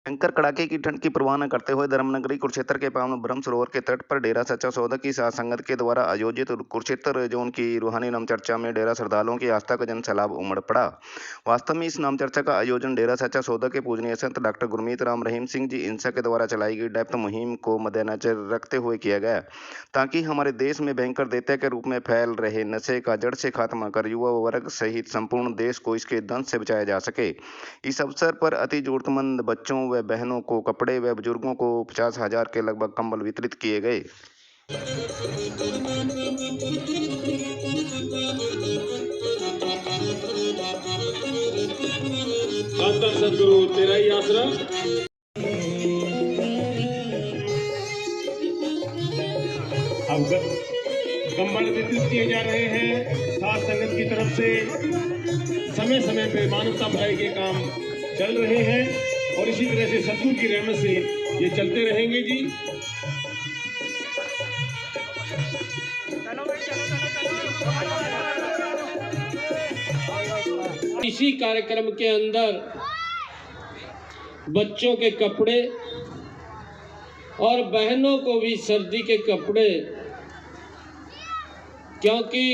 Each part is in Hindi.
भयंकर कड़ाके की ठंड की परवाह न करते हुए धर्मनगरी कुरुक्षेत्र के पावन ब्रह्म सरोवर के तट पर डेरा सच्चा सौदा की साध संगत के द्वारा आयोजित कुरुक्षेत्र जोन की रूहानी नाम चर्चा में डेरा श्रद्धालुओं की आस्था का जन सैलाब उमड़ पड़ा। वास्तव में इस नाम चर्चा का आयोजन डेरा सच्चा सौदा के पूजनीय संत डॉक्टर गुरमीत राम रहीम सिंह जी इंसा के द्वारा चलाई गई डेप्थ मुहिम को मद्देनजर रखते हुए किया गया, ताकि हमारे देश में भयंकर दैत्य के रूप में फैल रहे नशे का जड़ से खात्मा कर युवा वर्ग सहित संपूर्ण देश को इसके दंश से बचाया जा सके। इस अवसर पर अति जरूरतमंद बच्चों व बहनों को कपड़े व बुजुर्गों को 50,000 के लगभग कंबल वितरित किए गए। सदगुरु तेरा ही आसरा। अब कंबल वितरित किए जा रहे हैं साध संगत की तरफ से। समय समय पे मानवता भलाई के काम चल रहे हैं और इसी तरह से सदगुरु की रहमत से ये चलते रहेंगे जी। इसी कार्यक्रम के अंदर बच्चों के कपड़े और बहनों को भी सर्दी के कपड़े, क्योंकि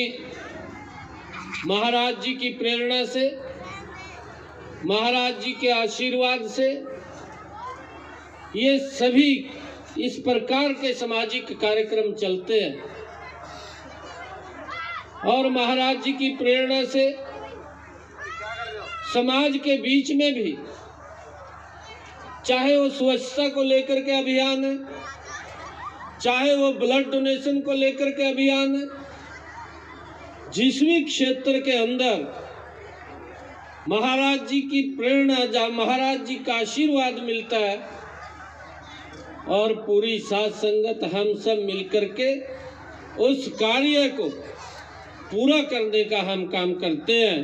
महाराज जी की प्रेरणा से, महाराज जी के आशीर्वाद से ये सभी इस प्रकार के सामाजिक कार्यक्रम चलते हैं और महाराज जी की प्रेरणा से समाज के बीच में भी, चाहे वो स्वच्छता को लेकर के अभियान है, चाहे वो ब्लड डोनेशन को लेकर के अभियान है, जिस भी क्षेत्र के अंदर महाराज जी की प्रेरणा, जहाँ महाराज जी का आशीर्वाद मिलता है और पूरी साध संगत हम सब मिलकर के उस कार्य को पूरा करने का हम काम करते हैं।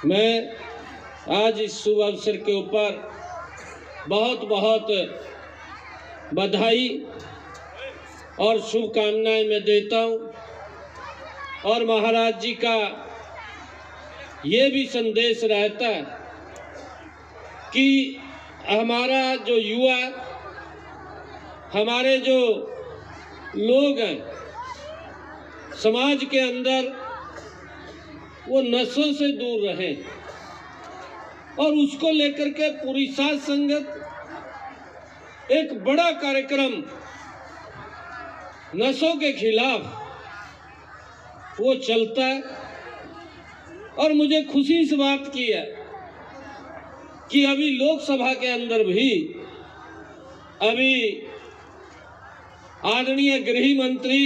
मैं आज इस शुभ अवसर के ऊपर बहुत बहुत बधाई और शुभकामनाएं मैं देता हूँ और महाराज जी का ये भी संदेश रहता है कि हमारा जो युवा, हमारे जो लोग हैं समाज के अंदर, वो नशों से दूर रहें और उसको लेकर के पूरी साध संगत एक बड़ा कार्यक्रम नशों के खिलाफ वो चलता है। और मुझे खुशी इस बात की है कि अभी लोकसभा के अंदर भी अभी आदरणीय गृह मंत्री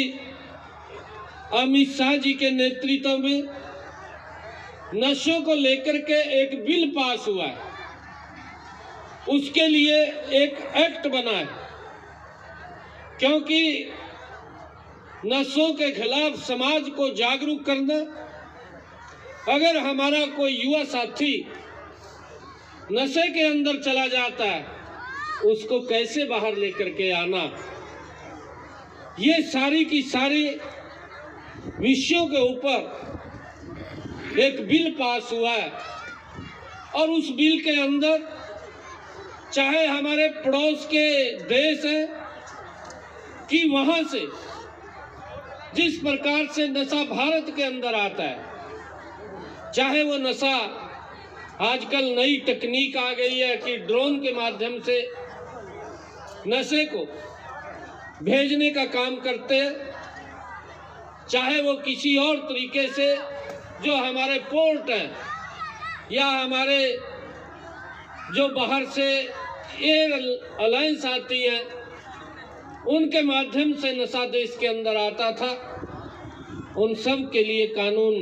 अमित शाह जी के नेतृत्व में नशों को लेकर के एक बिल पास हुआ है, उसके लिए एक एक्ट बना है, क्योंकि नशों के खिलाफ समाज को जागरूक करना, अगर हमारा कोई युवा साथी नशे के अंदर चला जाता है उसको कैसे बाहर लेकर के आना, ये सारी की सारी विषयों के ऊपर एक बिल पास हुआ है। और उस बिल के अंदर चाहे हमारे पड़ोस के देश हैं कि वहाँ से जिस प्रकार से नशा भारत के अंदर आता है, चाहे वो नशा आजकल नई तकनीक आ गई है कि ड्रोन के माध्यम से नशे को भेजने का काम करते हैं, चाहे वो किसी और तरीके से जो हमारे पोर्ट हैं या हमारे जो बाहर से एयर अलायंस आती है उनके माध्यम से नशा देश के अंदर आता था, उन सब के लिए कानून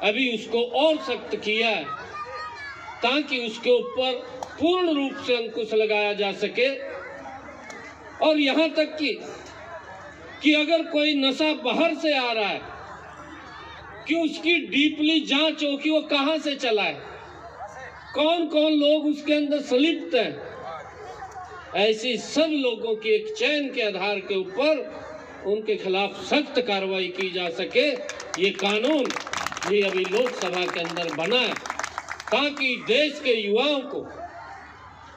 अभी उसको और सख्त किया है ताकि उसके ऊपर पूर्ण रूप से अंकुश लगाया जा सके। और यहाँ तक कि अगर कोई नशा बाहर से आ रहा है कि उसकी डीपली जांच हो कि वो कहाँ से चला है, कौन कौन लोग उसके अंदर संलिप्त हैं, ऐसे सब लोगों की एक चयन के आधार के ऊपर उनके खिलाफ सख्त कार्रवाई की जा सके। ये कानून ये अभी लोकसभा के अंदर बना है ताकि देश के युवाओं को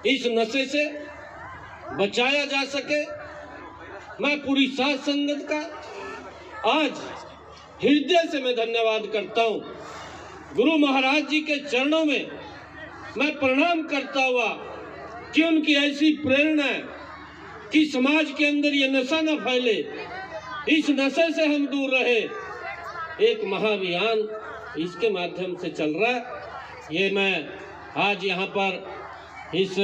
इस नशे से बचाया जा सके। मैं पूरी साध संगत का आज हृदय से मैं धन्यवाद करता हूँ। गुरु महाराज जी के चरणों में मैं प्रणाम करता हुआ कि उनकी ऐसी प्रेरणा है कि समाज के अंदर ये नशा न फैले, इस नशे से हम दूर रहे। एक महाअभियान इसके माध्यम से चल रहा है। ये मैं आज यहाँ पर इस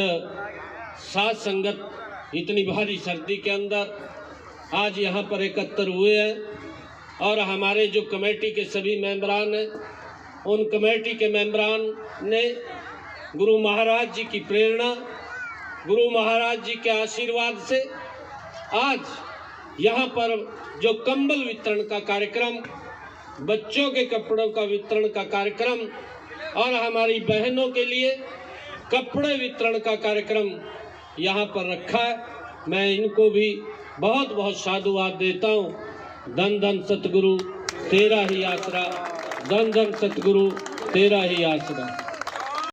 साध संगत इतनी भारी सर्दी के अंदर आज यहाँ पर एकत्र हुए हैं और हमारे जो कमेटी के सभी मेंबरान हैं, उन कमेटी के मेंबरान ने गुरु महाराज जी की प्रेरणा, गुरु महाराज जी के आशीर्वाद से आज यहाँ पर जो कंबल वितरण का कार्यक्रम, बच्चों के कपड़ों का वितरण का कार्यक्रम और हमारी बहनों के लिए कपड़े वितरण का कार्यक्रम यहाँ पर रखा है। मैं इनको भी बहुत बहुत साधुवाद देता हूँ। धन धन सतगुरु तेरा ही आसरा, धन धन सतगुरु तेरा ही आसरा।